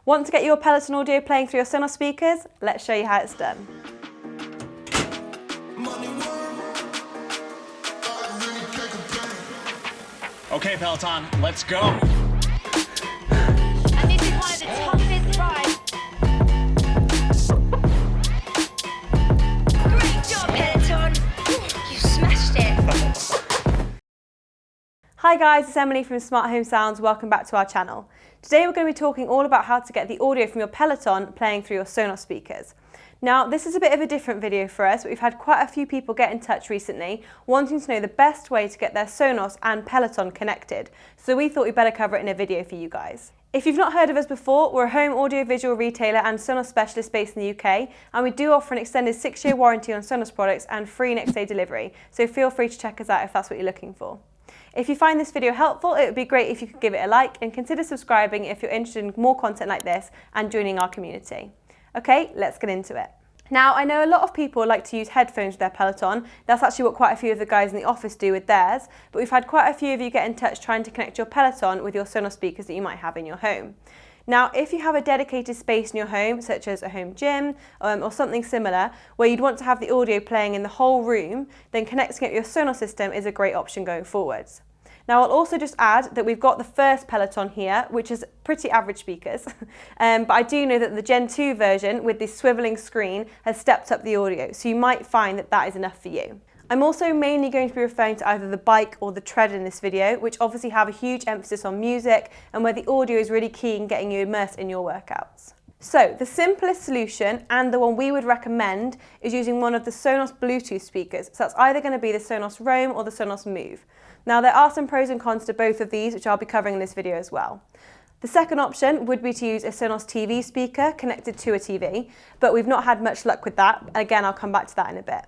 Want to get your Peloton audio playing through your Sonos speakers? Let's show you how it's done. Okay, Peloton, let's go. And this is one of the toughest rides. Great job, Peloton. You smashed it. Hi guys, it's Emily from Smart Home Sounds. Welcome back to our channel. Today we're going to be talking all about how to get the audio from your Peloton playing through your Sonos speakers. Now, this is a bit of a different video for us, but we've had quite a few people get in touch recently wanting to know the best way to get their Sonos and Peloton connected. So we thought we'd better cover it in a video for you guys. If you've not heard of us before, we're a home audio-visual retailer and Sonos specialist based in the UK, and we do offer an extended 6-year warranty on Sonos products and free next-day delivery. So feel free to check us out if that's what you're looking for. If you find this video helpful, it would be great if you could give it a like and consider subscribing if you're interested in more content like this and joining our community. Okay, let's get into it. Now, I know a lot of people like to use headphones with their Peloton. That's actually what quite a few of the guys in the office do with theirs, but we've had quite a few of you get in touch trying to connect your Peloton with your Sonos speakers that you might have in your home. Now, if you have a dedicated space in your home, such as a home gym or something similar, where you'd want to have the audio playing in the whole room, then connecting it with your Sonos system is a great option going forwards. Now, I'll also just add that we've got the first Peloton here, which is pretty average speakers, but I do know that the Gen 2 version with this swiveling screen has stepped up the audio, so you might find that that is enough for you. I'm also mainly going to be referring to either the bike or the tread in this video, which obviously have a huge emphasis on music and where the audio is really key in getting you immersed in your workouts. So the simplest solution, and the one we would recommend, is using one of the Sonos Bluetooth speakers. So that's either going to be the Sonos Roam or the Sonos Move. Now, there are some pros and cons to both of these, which I'll be covering in this video as well. The second option would be to use a Sonos TV speaker connected to a TV, but we've not had much luck with that. Again, I'll come back to that in a bit.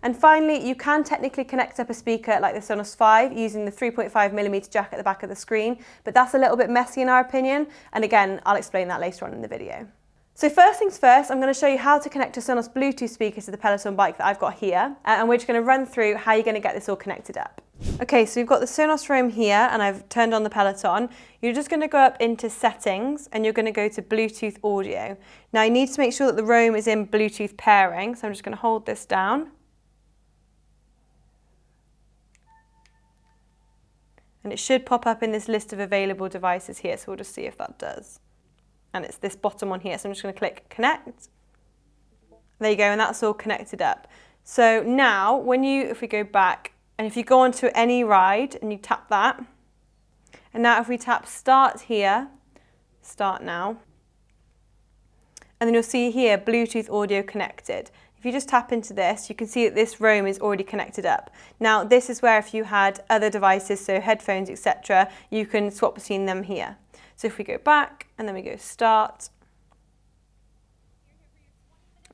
And finally, you can technically connect up a speaker like the Sonos 5 using the 3.5mm jack at the back of the screen, but that's a little bit messy in our opinion, and again, I'll explain that later on in the video. So first things first, I'm going to show you how to connect a Sonos Bluetooth speaker to the Peloton bike that I've got here, and we're just going to run through how you're going to get this all connected up. Okay, so we've got the Sonos Roam here, and I've turned on the Peloton. You're just going to go up into Settings, and you're going to go to Bluetooth Audio. Now you need to make sure that the Roam is in Bluetooth pairing, so I'm just going to hold this down. And it should pop up in this list of available devices here, so we'll just see if that does. And it's this bottom one here, so I'm just going to click Connect. There you go, and that's all connected up. So now, if we go back, and if you go onto any ride and you tap that, and now if we tap Start here, Start Now, and then you'll see here Bluetooth Audio Connected. If you just tap into this, you can see that this Roam is already connected up. Now, this is where if you had other devices, so headphones, etc., you can swap between them here. So if we go back and then we go Start,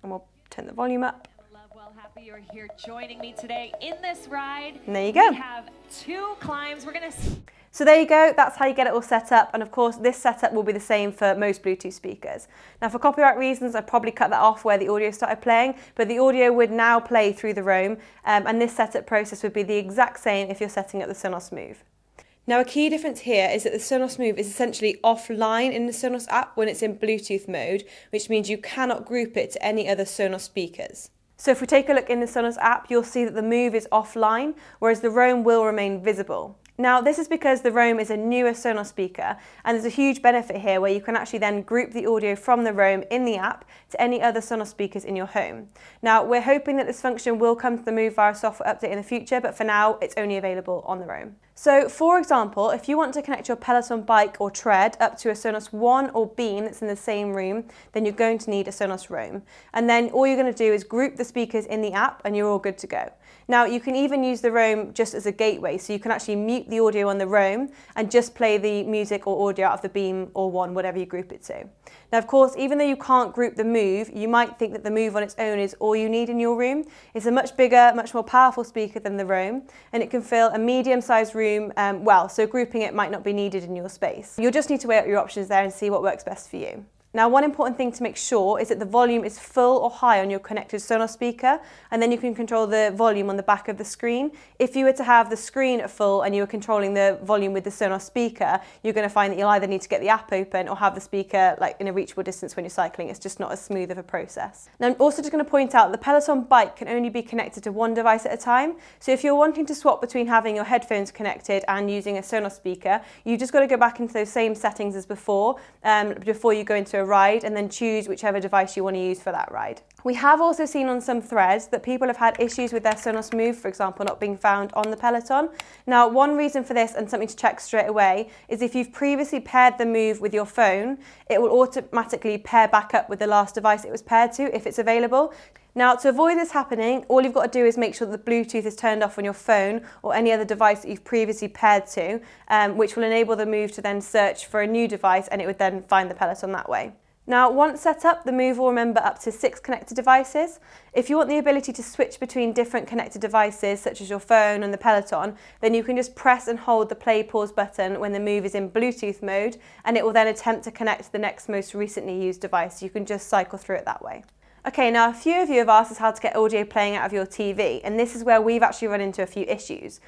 and we'll turn the volume up. Well, happy you're here joining me today in this ride. And there you go. We have 2 climbs. We're going to... So there you go, that's how you get it all set up, and of course this setup will be the same for most Bluetooth speakers. Now for copyright reasons, I probably cut that off where the audio started playing, but the audio would now play through the Roam, and this setup process would be the exact same if you're setting up the Sonos Move. Now a key difference here is that the Sonos Move is essentially offline in the Sonos app when it's in Bluetooth mode, which means you cannot group it to any other Sonos speakers. So if we take a look in the Sonos app, you'll see that the Move is offline, whereas the Roam will remain visible. Now, this is because the Roam is a newer Sonos speaker, and there's a huge benefit here where you can actually then group the audio from the Roam in the app to any other Sonos speakers in your home. Now, we're hoping that this function will come to the Move via software update in the future, but for now, it's only available on the Roam. So, for example, if you want to connect your Peloton bike or tread up to a Sonos One or Beam that's in the same room, then you're going to need a Sonos Roam. And then all you're going to do is group the speakers in the app and you're all good to go. Now, you can even use the Roam just as a gateway, so you can actually mute the audio on the Roam and just play the music or audio out of the Beam or One, whatever you group it to. Now, of course, even though you can't group the Move, you might think that the Move on its own is all you need in your room. It's a much bigger, much more powerful speaker than the Roam, and it can fill a medium-sized room well, so grouping it might not be needed in your space. You'll just need to weigh up your options there and see what works best for you. Now, one important thing to make sure is that the volume is full or high on your connected Sonos speaker, and then you can control the volume on the back of the screen. If you were to have the screen at full and you were controlling the volume with the Sonos speaker, you're going to find that you'll either need to get the app open or have the speaker like in a reachable distance when you're cycling. It's just not as smooth of a process. Now, I'm also just going to point out the Peloton bike can only be connected to one device at a time. So if you're wanting to swap between having your headphones connected and using a Sonos speaker, you've just got to go back into those same settings as before you go into a ride, and then choose whichever device you want to use for that ride. We have also seen on some threads that people have had issues with their Sonos Move, for example, not being found on the Peloton. Now, one reason for this, and something to check straight away, is if you've previously paired the Move with your phone, it will automatically pair back up with the last device it was paired to if it's available. Now, to avoid this happening, all you've got to do is make sure that the Bluetooth is turned off on your phone or any other device that you've previously paired to, which will enable the Move to then search for a new device, and it would then find the Peloton that way. Now, once set up, the Move will remember up to 6 connected devices. If you want the ability to switch between different connected devices, such as your phone and the Peloton, then you can just press and hold the play pause button when the Move is in Bluetooth mode, and it will then attempt to connect to the next most recently used device. You can just cycle through it that way. Okay, now a few of you have asked us how to get audio playing out of your TV, and this is where we've actually run into a few issues.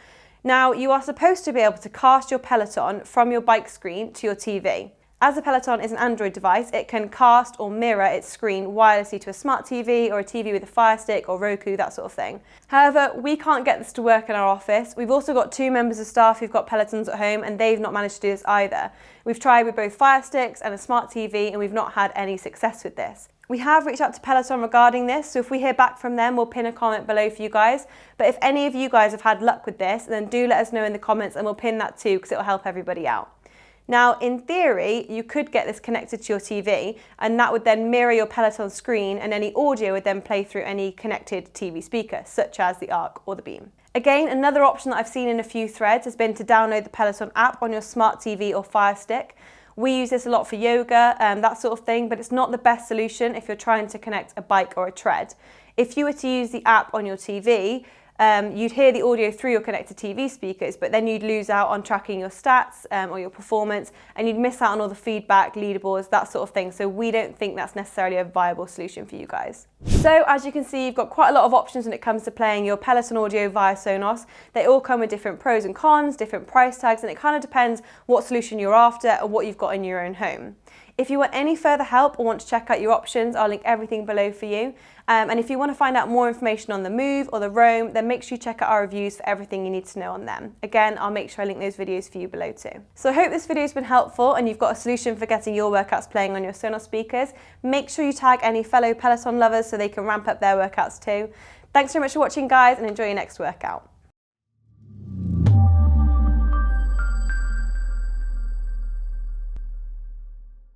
Now, you are supposed to be able to cast your Peloton from your bike screen to your TV. As the Peloton is an Android device, it can cast or mirror its screen wirelessly to a smart TV or a TV with a Fire Stick or Roku, that sort of thing. However, we can't get this to work in our office. We've also got 2 members of staff who've got Pelotons at home, and they've not managed to do this either. We've tried with both Fire Sticks and a smart TV, and we've not had any success with this. We have reached out to Peloton regarding this, so if we hear back from them, we'll pin a comment below for you guys. But if any of you guys have had luck with this, then do let us know in the comments, and we'll pin that too, because it'll help everybody out. Now, in theory, you could get this connected to your TV, and that would then mirror your Peloton screen, and any audio would then play through any connected TV speaker, such as the Arc or the Beam. Again, another option that I've seen in a few threads has been to download the Peloton app on your smart TV or Fire Stick. We use this a lot for yoga, that sort of thing, but it's not the best solution if you're trying to connect a bike or a tread. If you were to use the app on your TV, you'd hear the audio through your connected TV speakers, but then you'd lose out on tracking your stats or your performance, and you'd miss out on all the feedback, leaderboards, that sort of thing. So we don't think that's necessarily a viable solution for you guys. So as you can see, you've got quite a lot of options when it comes to playing your Peloton audio via Sonos. They all come with different pros and cons, different price tags, and it kind of depends what solution you're after and what you've got in your own home. If you want any further help or want to check out your options, I'll link everything below for you. And if you want to find out more information on the Move or the Roam, then make sure you check out our reviews for everything you need to know on them. Again, I'll make sure I link those videos for you below too. So I hope this video has been helpful and you've got a solution for getting your workouts playing on your Sonos speakers. Make sure you tag any fellow Peloton lovers so they can ramp up their workouts too. Thanks so much for watching, guys, and enjoy your next workout.